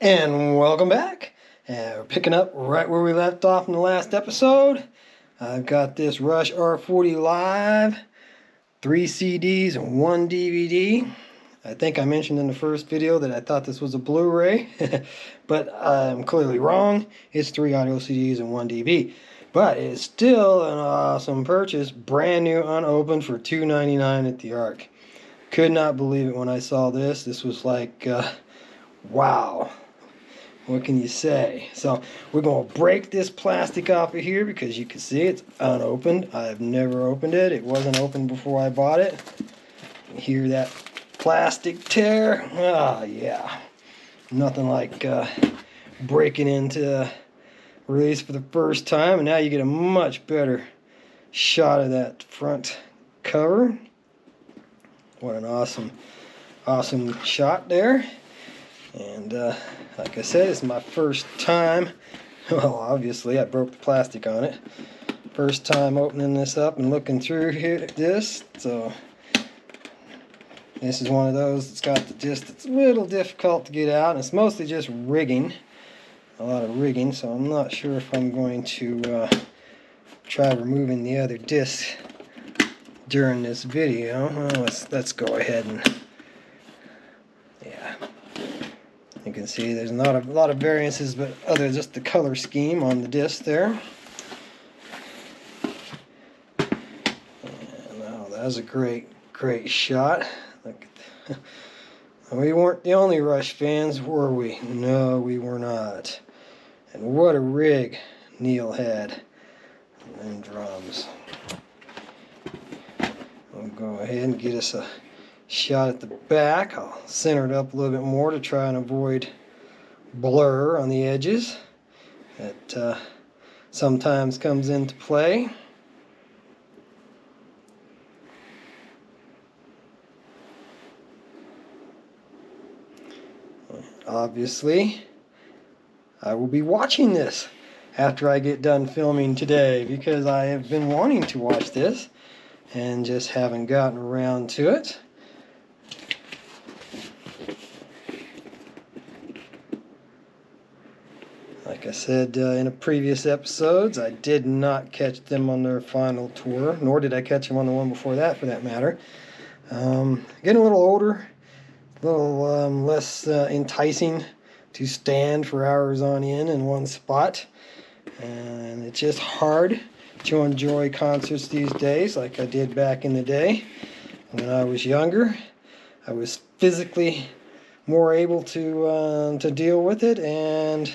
And welcome back. We're picking up right where we left off in the last episode. I've got this Rush R40 Live, 3 CDs and 1 DVD. I think I mentioned in the first video that I thought this was a Blu-ray, but I'm clearly wrong. It's 3 audio CDs and 1 DVD. But it's still an awesome purchase, brand new, unopened for $2.99 at the Ark. Could not believe it when I saw this. This was like, wow. What can you say? So we're going to break this plastic off of here because you can see it's unopened. I've never opened it. It wasn't opened before I bought it. You hear that plastic tear? Ah, yeah. Nothing like breaking into release for the first time. And now you get a much better shot of that front cover. What an awesome shot there. And like I said, it's my first time. Well, obviously I broke the plastic on it. First time opening this up and looking through this. So this is one of those that's got the disc that's a little difficult to get out, and it's mostly just rigging, a lot of rigging. So I'm not sure if I'm going to try removing the other disc during this video. Well, let's go ahead and yeah. You can see there's not a lot of variances, but other than just the color scheme on the disc there. And, oh, that was a great shot. Look at we weren't the only Rush fans, were we? No, we were not. And what a rig Neil had on drums. We'll go ahead and get us a shot at the back. I'll center it up a little bit more to try and avoid blur on the edges that sometimes comes into play. Obviously, I will be watching this after I get done filming today because I have been wanting to watch this and just haven't gotten around to it. Like I said in a previous episodes, I did not catch them on their final tour, nor did I catch them on the one before that, for that matter. Getting a little older, a little less enticing to stand for hours on end in one spot, and it's just hard to enjoy concerts these days like I did back in the day. When I was younger, I was physically more able to deal with it, and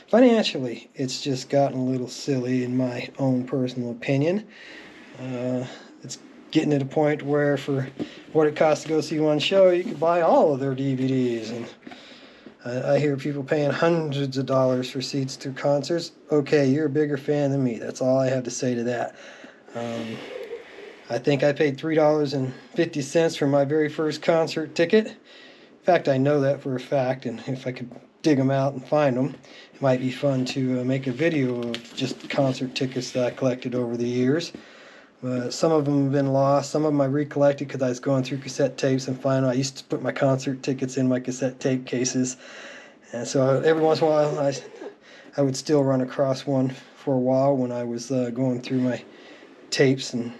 financially, it's just gotten a little silly in my own personal opinion. It's getting to the point where for what it costs to go see one show, you could buy all of their DVDs. And I hear people paying hundreds of dollars for seats to concerts. Okay, you're a bigger fan than me. That's all I have to say to that. I think I paid $3.50 for my very first concert ticket. In fact, I know that for a fact, and if I could dig them out and find them, it might be fun to make a video of just concert tickets that I collected over the years. But some of them have been lost. Some of them I recollected because I was going through cassette tapes and finding I used to put my concert tickets in my cassette tape cases. And so every once in a while I would still run across one for a while when I was going through my tapes and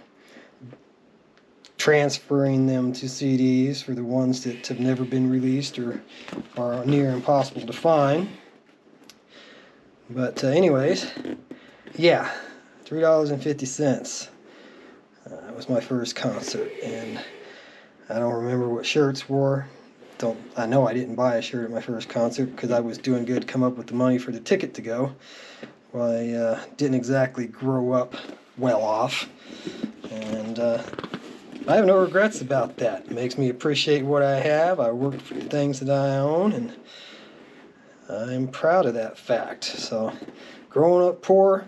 transferring them to CDs for the ones that have never been released or are near impossible to find. But anyways, yeah, $3.50. That was my first concert, and I don't remember what shirts were. I know I didn't buy a shirt at my first concert because I was doing good to come up with the money for the ticket to go. Well, I didn't exactly grow up well off, and I have no regrets about that. It makes me appreciate what I have. I worked for the things that I own, and I'm proud of that fact. So, growing up poor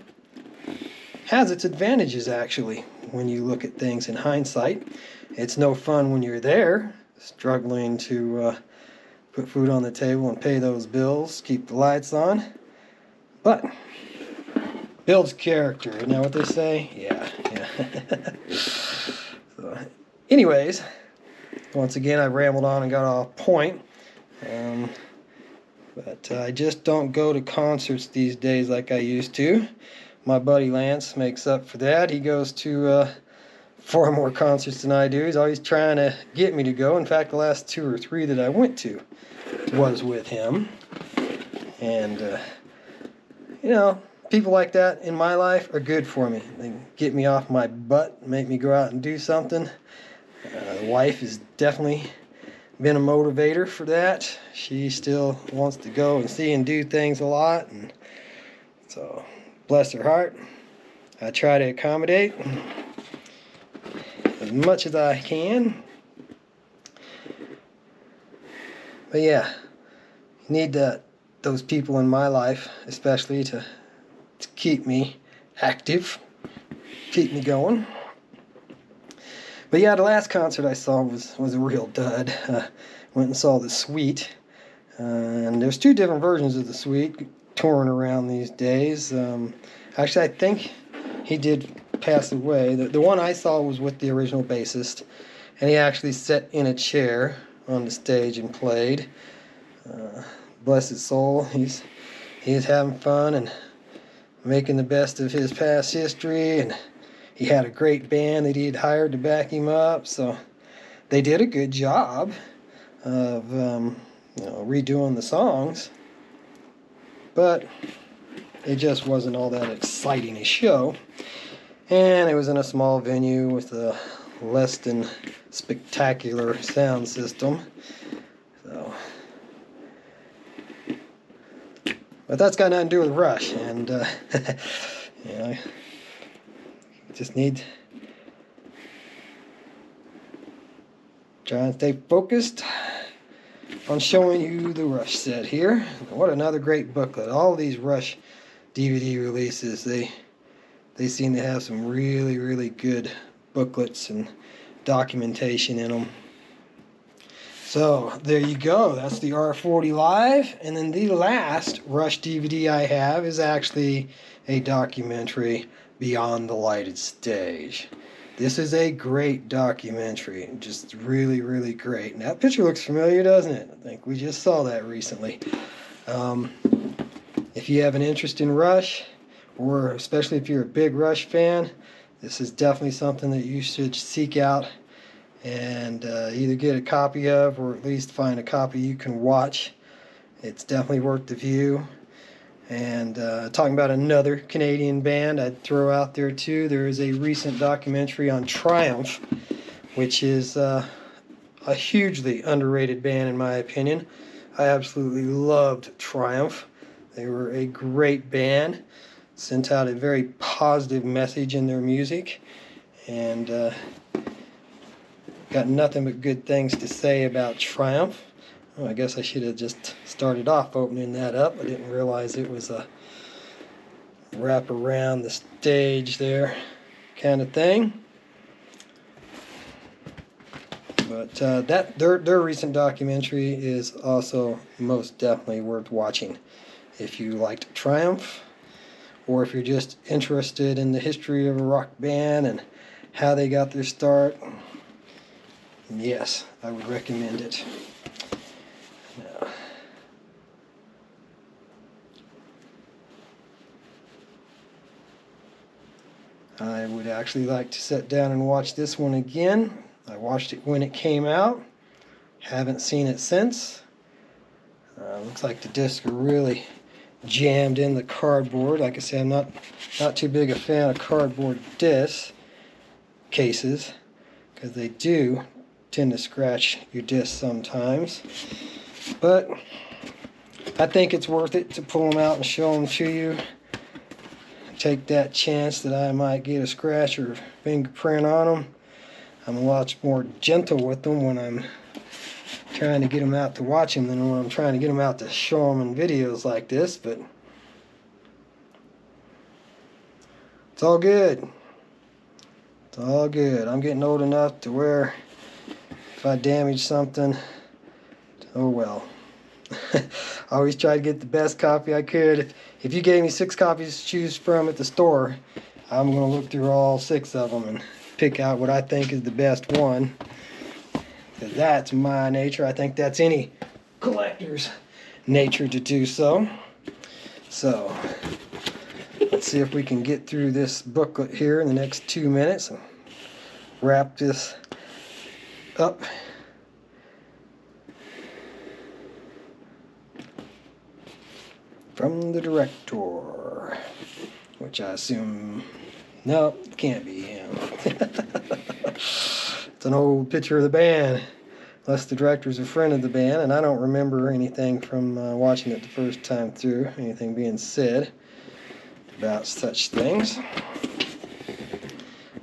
has its advantages, actually, when you look at things in hindsight. It's no fun when you're there, struggling to put food on the table and pay those bills, keep the lights on. But builds character, isn't that what they say? Yeah. So, anyways, once again, I rambled on and got off point. But I just don't go to concerts these days like I used to. My buddy Lance makes up for that. He goes to far more concerts than I do. He's always trying to get me to go. In fact, the last 2 or 3 that I went to was with him. And, you know, people like that in my life are good for me. They get me off my butt, make me go out and do something. The wife has definitely been a motivator for that. She still wants to go and see and do things a lot, and so bless her heart. I try to accommodate as much as I can. But yeah, you need those people in my life, especially to keep me active, keep me going. But yeah, the last concert I saw was a real dud. Went and saw the Suite, and there's 2 different versions of the Suite touring around these days. Actually, I think he did pass away. The one I saw was with the original bassist, and he actually sat in a chair on the stage and played. Bless his soul. He's having fun and making the best of his past history, and he had a great band that he had hired to back him up, so they did a good job of redoing the songs, but it just wasn't all that exciting a show, and it was in a small venue with a less than spectacular sound system. So, but that's got nothing to do with Rush, and just need to try and stay focused on showing you the Rush set here. What another great booklet. All these Rush DVD releases, they seem to have some really, really good booklets and documentation in them. So there you go. That's the R40 Live. And then the last Rush DVD I have is actually a documentary, Beyond the Lighted Stage. This is a great documentary, just really, really great. And that picture looks familiar, doesn't it? I think we just saw that recently. If you have an interest in Rush, or especially if you're a big Rush fan, this is definitely something that you should seek out and either get a copy of, or at least find a copy you can watch. It's definitely worth the view. And talking about another Canadian band I'd throw out there too, there is a recent documentary on Triumph, which is a hugely underrated band in my opinion. I absolutely loved Triumph. They were a great band, sent out a very positive message in their music, and got nothing but good things to say about Triumph. Well, I guess I should have just started off opening that up. I didn't realize it was a wrap around the stage there kind of thing. But their recent documentary is also most definitely worth watching if you liked Triumph, or if you're just interested in the history of a rock band and how they got their start. Yes, I would recommend it. Now, I would actually like to sit down and watch this one again. I watched it when it came out. Haven't seen it since. Looks like the discs are really jammed in the cardboard. Like I said, I'm not too big a fan of cardboard disc cases, because they do tend to scratch your disc sometimes. But I think it's worth it to pull them out and show them to you. Take that chance that I might get a scratch or fingerprint on them. I'm a lot more gentle with them when I'm trying to get them out to watch them than when I'm trying to get them out to show them in videos like this. But it's all good. It's all good. I'm getting old enough to where if I damage something, oh well. I always try to get the best copy I could. If you gave me 6 copies to choose from at the store, I'm going to look through all 6 of them and pick out what I think is the best one. Because that's my nature. I think that's any collector's nature to do so. So let's see if we can get through this booklet here in the next 2 minutes and wrap this up. From the director, which I assume, no, it can't be him. It's an old picture of the band, unless the director's a friend of the band, and I don't remember anything from watching it the first time through, anything being said about such things.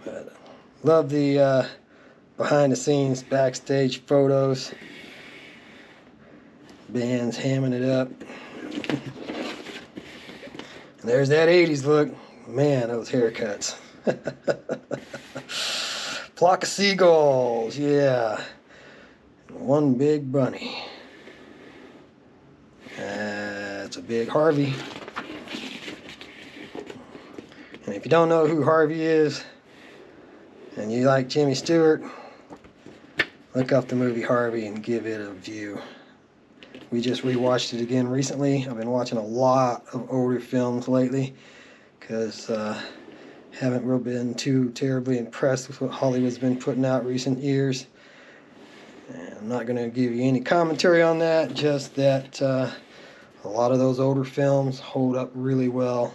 But love the behind the scenes backstage photos, bands hamming it up. And there's that 80s look. Man, those haircuts. Flock of seagulls, yeah. One big bunny. That's a big Harvey. And if you don't know who Harvey is, and you like Jimmy Stewart, look up the movie Harvey and give it a view. We just rewatched it again recently. I've been watching a lot of older films lately because haven't really been too terribly impressed with what Hollywood's been putting out recent years. And I'm not going to give you any commentary on that, just that a lot of those older films hold up really well,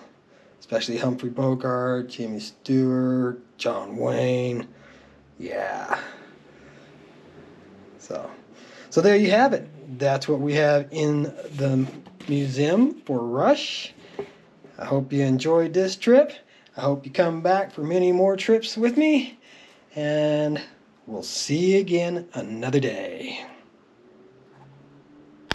especially Humphrey Bogart, Jimmy Stewart, John Wayne. Yeah. So there you have it. That's what we have in the museum for Rush. I hope you enjoyed this trip. I hope you come back for many more trips with me. And we'll see you again another day.